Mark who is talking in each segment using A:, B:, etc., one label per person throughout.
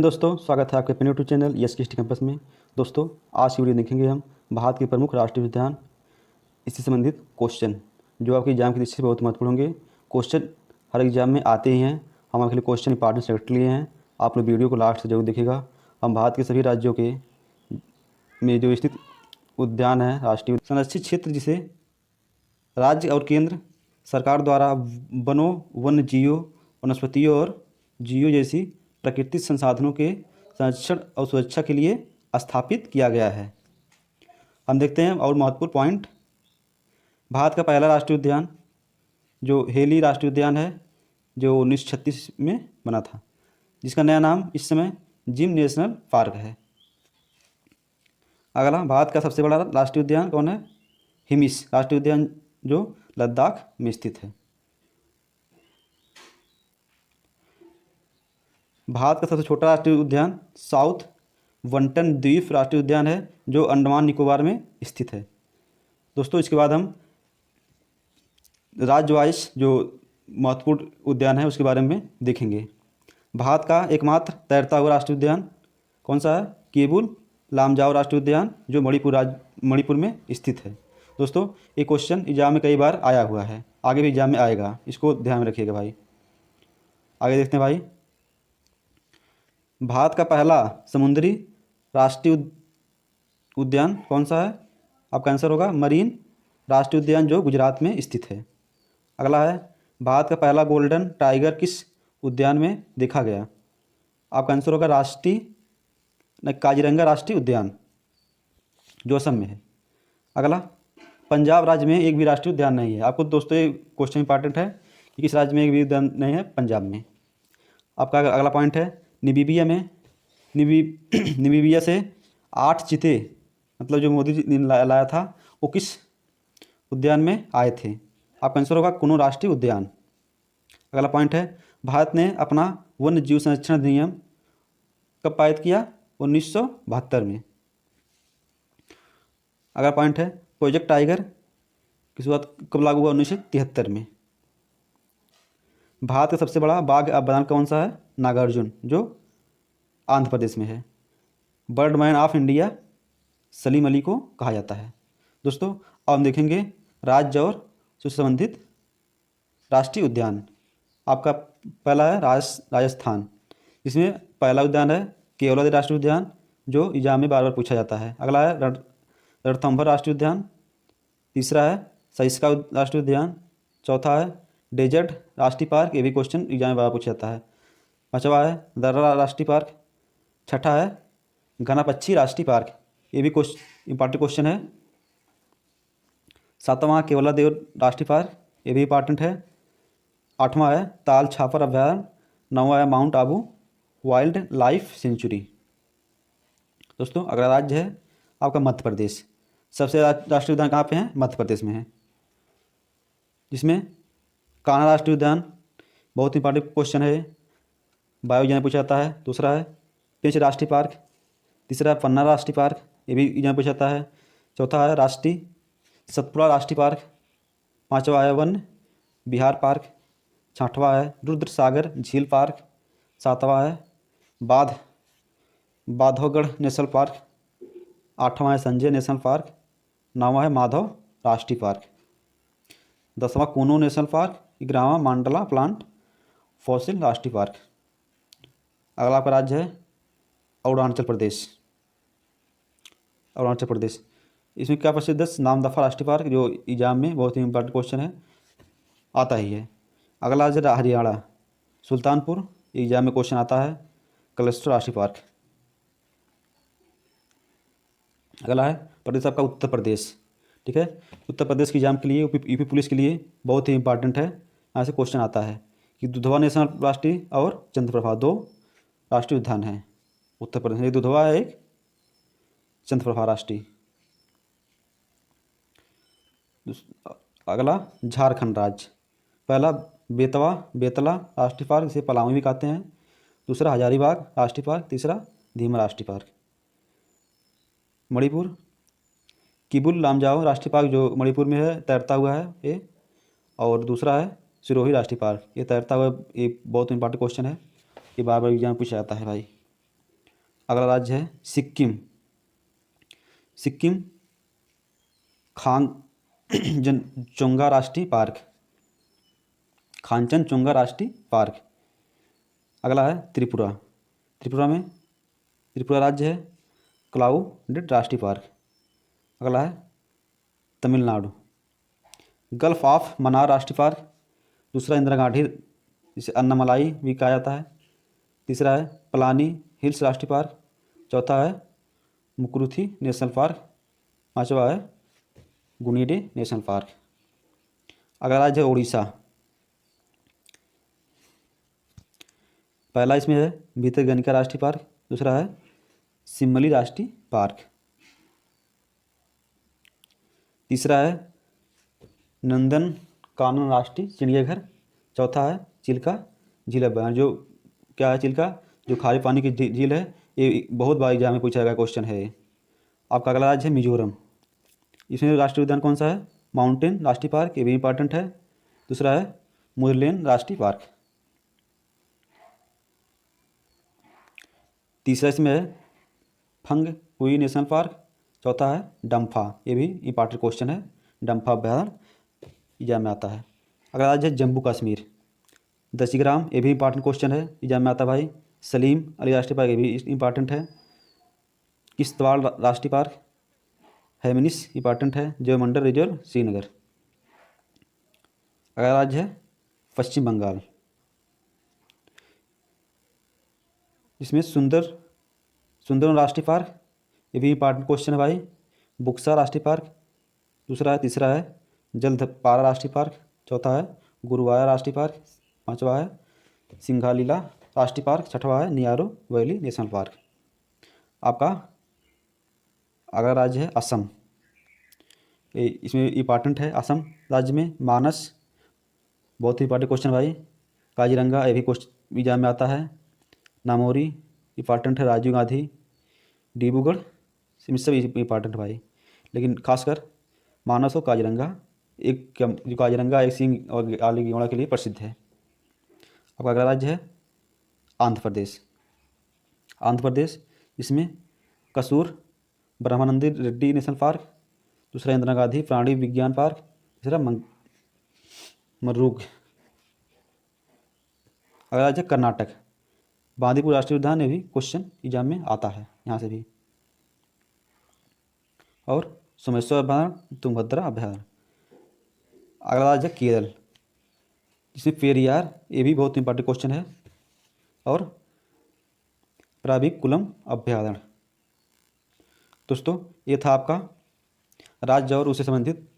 A: दोस्तों, स्वागत है आपके अपने YouTube channel yes history campus में। दोस्तों, आज की वीडियो देखेंगे हम भारत के प्रमुख राष्ट्रीय उद्यान, इससे संबंधित क्वेश्चन जो आपके एग्जाम की दृष्टि से बहुत महत्वपूर्ण होंगे। क्वेश्चन हर एग्जाम में आते ही हैं। हम आपके लिए क्वेश्चन इंपॉर्टेंट सेलेक्ट लिए हैं। आप लोग वीडियो को लास्ट से जरूर देखिएगा। हम भारत के सभी राज्यों के में जो स्थित उद्यान है, राष्ट्रीय संरक्षित क्षेत्र, जिसे राज्य और केंद्र सरकार द्वारा वनों, वन्य जीवों, वनस्पतियों और जीवों जैसी प्राकृतिक संसाधनों के संरक्षण और सुरक्षा के लिए स्थापित किया गया है। हम देखते हैं और महत्वपूर्ण पॉइंट। भारत का पहला राष्ट्रीय उद्यान जो हेली राष्ट्रीय उद्यान है, जो 1936 में बना था, जिसका नया नाम इस समय जिम नेशनल पार्क है। अगला, भारत का सबसे बड़ा राष्ट्रीय उद्यान कौन है? हिमिस राष्ट्रीय उद्यान, जो लद्दाख में स्थित है। भारत का सबसे छोटा राष्ट्रीय उद्यान साउथ वंटन द्वीप राष्ट्रीय उद्यान है, जो अंडमान निकोबार में स्थित है। दोस्तों, इसके बाद हम राज्य वाइज जो महत्वपूर्ण उद्यान है उसके बारे में देखेंगे। भारत का एकमात्र तैरता हुआ राष्ट्रीय उद्यान कौन सा है? केबुल लामजाओ राष्ट्रीय उद्यान, जो मणिपुर में स्थित है। दोस्तों, ये क्वेश्चन एग्जाम में कई बार आया हुआ है, आगे भी एग्जाम में आएगा, इसको ध्यान में रखिएगा भाई। आगे देखते हैं भाई। भारत का पहला समुद्री राष्ट्रीय उद्यान कौन सा है? आपका आंसर होगा मरीन राष्ट्रीय उद्यान, जो गुजरात में स्थित है। अगला है, भारत का पहला गोल्डन टाइगर किस उद्यान में देखा गया? आपका आंसर होगा काजीरंगा राष्ट्रीय उद्यान, जो असम में है। अगला, पंजाब राज्य में एक भी राष्ट्रीय उद्यान नहीं है। आपको दोस्तों ये क्वेश्चन इंपॉर्टेंट है कि किस राज्य में एक भी उद्यान नहीं है? पंजाब में। आपका अगला पॉइंट है, नमीबिया में नमीबिया से 8 चीते, मतलब जो मोदी जी ने लाया था, वो किस उद्यान में आए थे? आपका आंसर होगा कुनो राष्ट्रीय उद्यान। अगला पॉइंट है, भारत ने अपना वन्य जीव संरक्षण अधिनियम कब पारित किया? 1972 में। अगला पॉइंट है, प्रोजेक्ट टाइगर की शुरुआत कब लागू हुआ? 1973 में। भारत का सबसे बड़ा बाघ अभयारण्य कौन सा है? नागार्जुन, जो आंध्र प्रदेश में है। Birdman of India Salim Ali को कहा जाता है। दोस्तों, अब हम देखेंगे राज्य और उससे संबंधित राष्ट्रीय उद्यान। आपका पहला है राजस्थान, इसमें पहला उद्यान है केवलादेव राष्ट्रीय उद्यान, जो एग्जाम में बार बार पूछा जाता है। अगला है रणथंभौर राष्ट्रीय उद्यान। तीसरा है सहिष्णुता राष्ट्रीय उद्यान। चौथा है डेजर्ट राष्ट्रीय पार्क, ये भी क्वेश्चन एग्जाम में बार बार पूछा जाता है। पाँचवा है दर्रा राष्ट्रीय पार्क। छठा है घनापच्छी राष्ट्रीय पार्क, ये भी इंपॉर्टेंट क्वेश्चन है। सातवां केवलादेव राष्ट्रीय पार्क, ये भी इंपॉर्टेंट है। आठवां है ताल छापर अभयारण्य। नौवां है mount Abu wild life sanctuary. दोस्तों, अगला राज्य है आपका मध्य प्रदेश। सबसे राष्ट्रीय उद्यान कहाँ पे हैं? मध्य प्रदेश में है, जिसमें कान्हा राष्ट्रीय उद्यान, बहुत इंपॉर्टेंट क्वेश्चन है, बायो एग्जाम पूछा जाता है। दूसरा है पेंच राष्ट्रीय पार्क। तीसरा है पन्ना राष्ट्रीय पार्क, ये भी एग्जाम पूछा जाता है। चौथा है राष्ट्रीय सतपुड़ा राष्ट्रीय पार्क। पांचवा है वन विहार पार्क। छठवां है रुद्र सागर झील पार्क। सातवां है बांधवगढ़ नेशनल पार्क। आठवां है संजय नेशनल पार्क। नौवां है माधव राष्ट्रीय पार्क। 10वां कूनो नेशनल पार्क। 11वां मांडला प्लांट फॉसिल राष्ट्रीय पार्क। अगला आपका राज्य है अरुणाचल प्रदेश। अरुणाचल प्रदेश, इसमें क्या प्रसिद्ध है? नामदफा राष्ट्रीय पार्क, जो एग्जाम में बहुत ही इंपॉर्टेंट क्वेश्चन है, आता ही है। अगला राज्य हरियाणा, सुल्तानपुर, एग्जाम में क्वेश्चन आता है। कलेस्टर राष्ट्रीय पार्क। अगला है प्रदेश आपका उत्तर प्रदेश। ठीक है, उत्तर प्रदेश के एग्जाम के लिए, यूपी पुलिस के लिए बहुत ही इंपॉर्टेंट है। यहाँ से क्वेश्चन आता है कि दुधवा नेशनल राष्ट्रीय और चंद्रप्रभा, 2 राष्ट्रीय उद्यान हैं उत्तर प्रदेश। एक दुधवा है, एक चंद्रप्रभा राष्ट्रीय। अगला झारखंड राज्य। पहला बेतला राष्ट्रीय पार्क, इसे पलामू भी कहते हैं। दूसरा हजारीबाग राष्ट्रीय पार्क। तीसरा धीमा राष्ट्रीय पार्क। मणिपुर किबुल लामजाओ राष्ट्रीय पार्क, जो मणिपुर में है, तैरता हुआ है ये। और दूसरा है सिरोही राष्ट्रीय पार्क, ये तैरता हुआ, ये बहुत इंपॉर्टेंट क्वेश्चन है, ये बार बार एग्जाम पूछा जाता है भाई। अगला राज्य है सिक्किम। सिक्किम चोंगा राष्ट्रीय पार्क, खांचनचोंगा राष्ट्रीय पार्क। अगला है त्रिपुरा। त्रिपुरा राज्य है क्लाउडेड राष्ट्रीय पार्क। अगला है तमिलनाडु, गल्फ ऑफ मन्नार राष्ट्रीय पार्क। दूसरा इंदिरा गांधी, जिसे अन्नामलाई भी कहा जाता है। तीसरा है पलानी हिल्स राष्ट्रीय पार्क। चौथा है मुकुरुथी नेशनल पार्क। पांचवा है गुनीडे नेशनल पार्क। अगला राज्य है उड़ीसा। पहला इसमें है भितरकनिका राष्ट्रीय पार्क। दूसरा है सिमली राष्ट्रीय पार्क। तीसरा है नंदनकानन राष्ट्रीय चिड़ियाघर। चौथा है चिल्का झील अभ्यारण्य। जो क्या है चिल्का, जो खारे पानी की झील है। ये बहुत बार एग्जाम में पूछा गया क्वेश्चन है। आपका अगला राज्य है मिजोरम। इसमें राष्ट्रीय उद्यान कौन सा है? माउंटेन राष्ट्रीय पार्क, ये भी इंपॉर्टेंट है। दूसरा है मुरलेन राष्ट्रीय पार्क। तीसरा इसमें है फंग हुई नेशनल पार्क। चौथा है डम्फा, ये भी इंपॉर्टेंट क्वेश्चन है। डम्फा अभ्यारण्य एग्जाम में आता है। अगला राज्य है जम्मू कश्मीर। दशीग्राम, ये भी इंपॉर्टेंट क्वेश्चन है, एग्जाम में आता भाई। सलीम अली राष्ट्रीय पार्क, ये भी इंपॉर्टेंट है। किश्तवाड़ राष्ट्रीय पार्क, हेमिनिस इंपॉर्टेंट है। जयमंडल रिजर्व श्रीनगर। अगला राज्य है पश्चिम बंगाल। इसमें सुंदरवन राष्ट्रीय पार्क, ये भी इंपॉर्टेंट क्वेश्चन है भाई। बुक्सा राष्ट्रीय पार्क। तीसरा है जलदपारा राष्ट्रीय पार्क। चौथा है गुरुवाया राष्ट्रीय पार्क। पांचवा है सिंघालीला राष्ट्रीय पार्क। छठवा है नियारो वैली नेशनल पार्क। आपका अगला राज्य है असम। इसमें इंपॉर्टेंट है असम राज्य में मानस, बहुत ही इंपॉर्टेंट क्वेश्चन भाई। काजीरंगा, ये भी क्वेश्चन एग्जाम में आता है। नामोरी इंपॉर्टेंट है। राजीव गांधी, डिब्रूगढ़, सब इंपॉर्टेंट भाई। लेकिन खासकर मानस और काजीरंगा, जो काजीरंगा एक सिंह और आली घोड़ा के लिए प्रसिद्ध है। आपका अगला राज्य है आंध्र प्रदेश। इसमें कसूर ब्रह्मानंदी रेड्डी नेशनल पार्क। दूसरा इंदिरा गांधी प्राणी विज्ञान पार्क। तीसरा मर्रूग। अगला राज्य कर्नाटक, बांदीपुर राष्ट्रीय उद्यान, ये भी क्वेश्चन एग्जाम में आता है यहाँ से भी। और सोमेश्वर अभ्यारण्य, तुंगभद्रा अभ्यारण्य। अगला राज्य केरल, जिसमें पेरियार, ये भी बहुत इंपॉर्टेंट क्वेश्चन है। और प्राभिकुलम अभ्यारण्य। दोस्तों ये था आपका राज्य और उससे संबंधित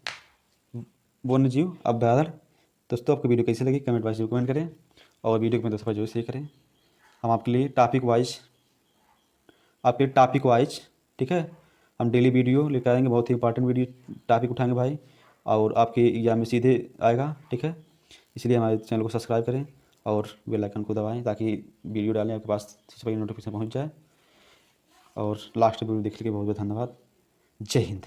A: वन्य जीव अभ्यारण्य। दोस्तों आपको वीडियो कैसी लगी कमेंट बॉक्स में कमेंट करें और वीडियो को दोस्तों जरूर शेयर करें। हम आपके लिए टॉपिक वाइज ठीक है, हम डेली वीडियो लेकर आएंगे। बहुत ही इंपॉर्टेंट वीडियो टॉपिक उठाएंगे भाई, और आपके एग्जाम में सीधे आएगा। ठीक है, इसलिए हमारे चैनल को सब्सक्राइब करें और बेल आइकन को दबाएं ताकि वीडियो डालें आपके पास सबसे पहले नोटिफिकेशन पहुंच जाए। और लास्ट वीडियो देखने के लिए बहुत बहुत धन्यवाद। जय हिंद।